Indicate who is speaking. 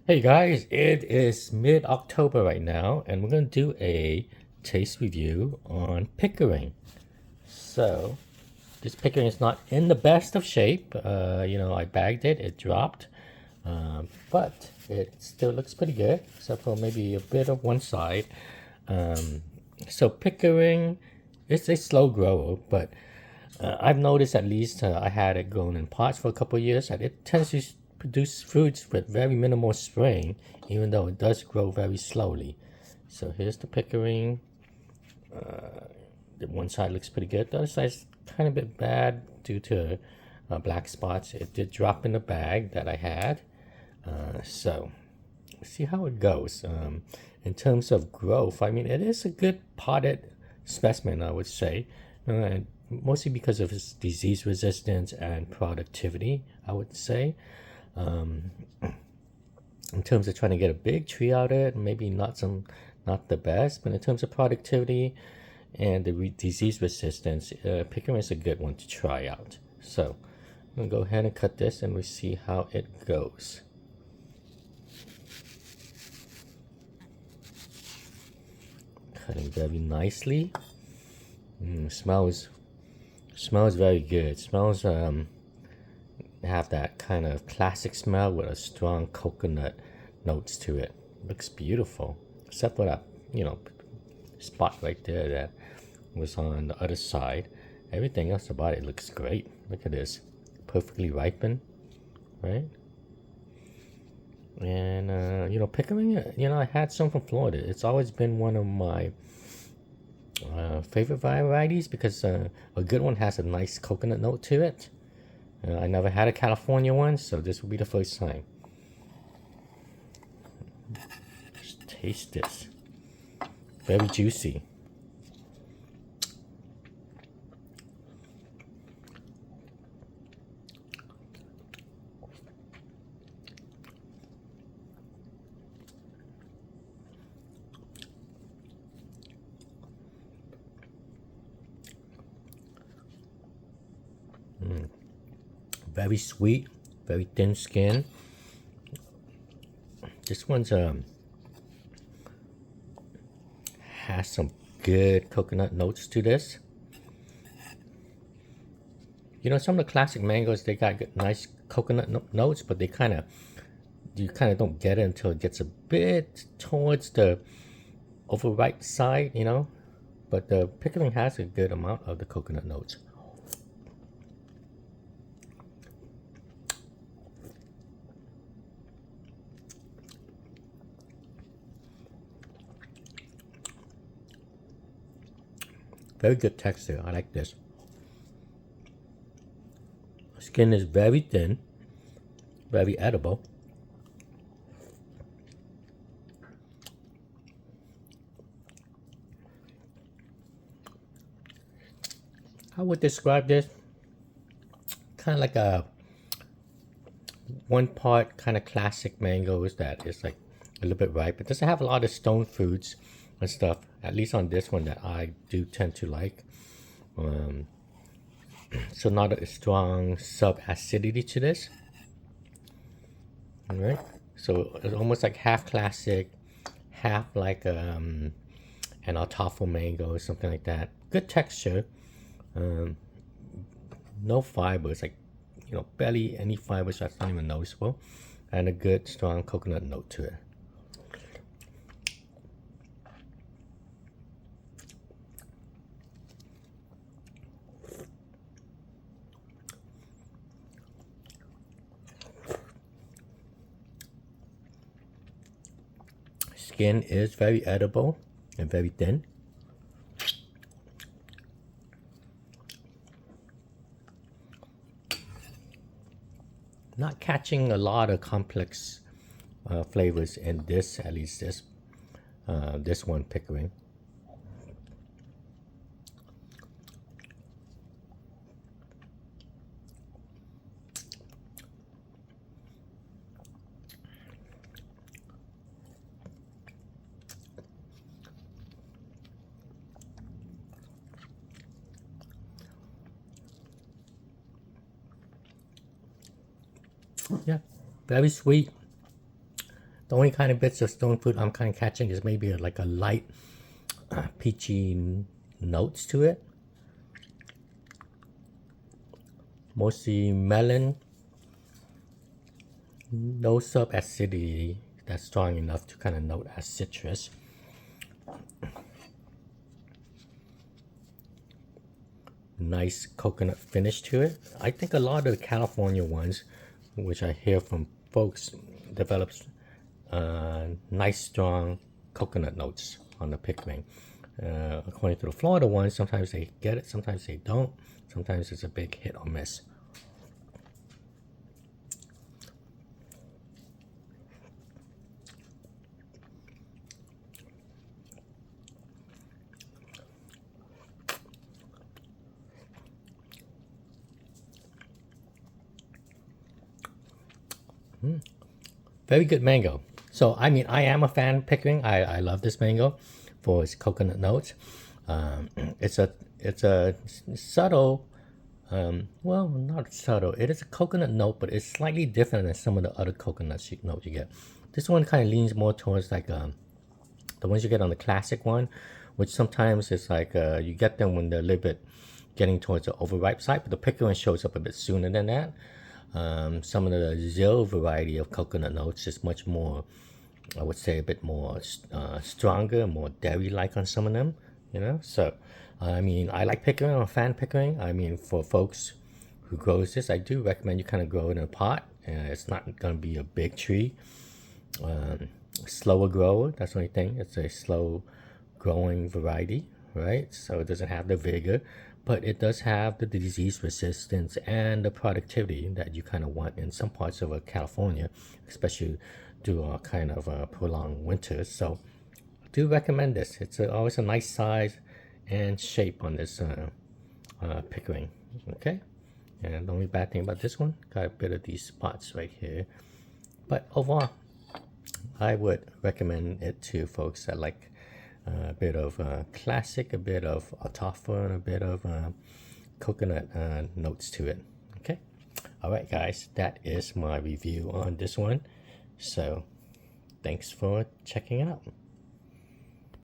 Speaker 1: Hey guys, it is mid-October right now, and we're going to do a taste review on Pickering. So, this Pickering is not in the best of shape. I bagged it, it dropped, but it still looks pretty good, except for maybe a bit of one side. Um, so, Pickering, it's a slow grower, but I've noticed at least I had it grown in pots for a couple of years that it tends to produce fruits with very minimal spraying, even though it does grow very slowly. So here's the Pickering. The one side looks pretty good. The other side's kind of a bit bad due to black spots. It did drop in the bag that I had. So let's see how it goes. In terms of growth, I mean, it is a good potted specimen, I would say. And mostly because of its disease resistance and productivity, I would say. In terms of trying to get a big tree out of it, maybe not the best, but in terms of productivity and the disease resistance, Pickering is a good one to try out. So I'm gonna go ahead and cut this, and we see how it goes. Cutting very nicely. Smells very good. Smells have that kind of classic smell with a strong coconut notes to it. Looks beautiful, except for that spot right there that was on the other side. Everything else about it looks great. Look at this, perfectly ripened, right? And Pickering, I had some from Florida. It's always been one of my favorite varieties because a good one has a nice coconut note to it. I never had a California one, so this will be the first time. Just taste this. Very juicy. Very sweet, very thin skin. This one's has some good coconut notes to this. Some of the classic mangoes, they got good, nice coconut notes, but you kind of don't get it until it gets a bit towards the overripe side. But the Pickering has a good amount of the coconut notes. Very good texture. I like this. Skin is very thin, very edible. I would describe this kind of like a one part kind of classic mangoes that is like a little bit ripe. It doesn't have a lot of stone fruits and stuff, at least on this one that I do tend to like. So not a strong sub acidity to this. All right. So it's almost like half classic, half like an Altafel mango or something like that. Good texture. No fibers, like barely any fibers. That's not even noticeable, and a good strong coconut note to it. Skin is very edible and very thin. Not catching a lot of complex flavors in this, at least this one Pickering. Yeah, very sweet, The only kind of bits of stone fruit I'm kind of catching is maybe like a light peachy notes to it. Mostly melon. No sub acidity that's strong enough to kind of note as citrus. Nice coconut finish to it. I think a lot of the California ones, which I hear from folks, develops nice strong coconut notes on the Pickering. According to the Florida ones, sometimes they get it, sometimes they don't. Sometimes it's a big hit or miss. Very good mango. So I mean, I am a fan of Pickering. I love this mango for its coconut notes. It's a subtle, well, not subtle. It is a coconut note, but it's slightly different than some of the other coconut notes you get. This one kind of leans more towards like the ones you get on the classic one, which sometimes it's like you get them when they're a little bit getting towards the overripe side, but the Pickering shows up a bit sooner than that. Some of the Zill variety of coconut notes is much more, I would say, a bit more stronger, more dairy-like on some of them, you know. So, I mean, I like Pickering. I'm a fan of Pickering. I mean, for folks who grows this, I do recommend you kind of grow it in a pot. It's not going to be a big tree. Slower grower, that's the only thing. It's a slow growing variety, right? So it doesn't have the vigor, but it does have the disease resistance and the productivity that you kind of want in some parts of California, especially through a kind of prolonged winters. So I do recommend this. It's always a nice size and shape on this Pickering. Okay, and the only bad thing about this one, got a bit of these spots right here, but overall I would recommend it to folks that like a bit of classic, a bit of autophone, a bit of coconut notes to it. Okay, all right guys, that is my review on this one. So thanks for checking out.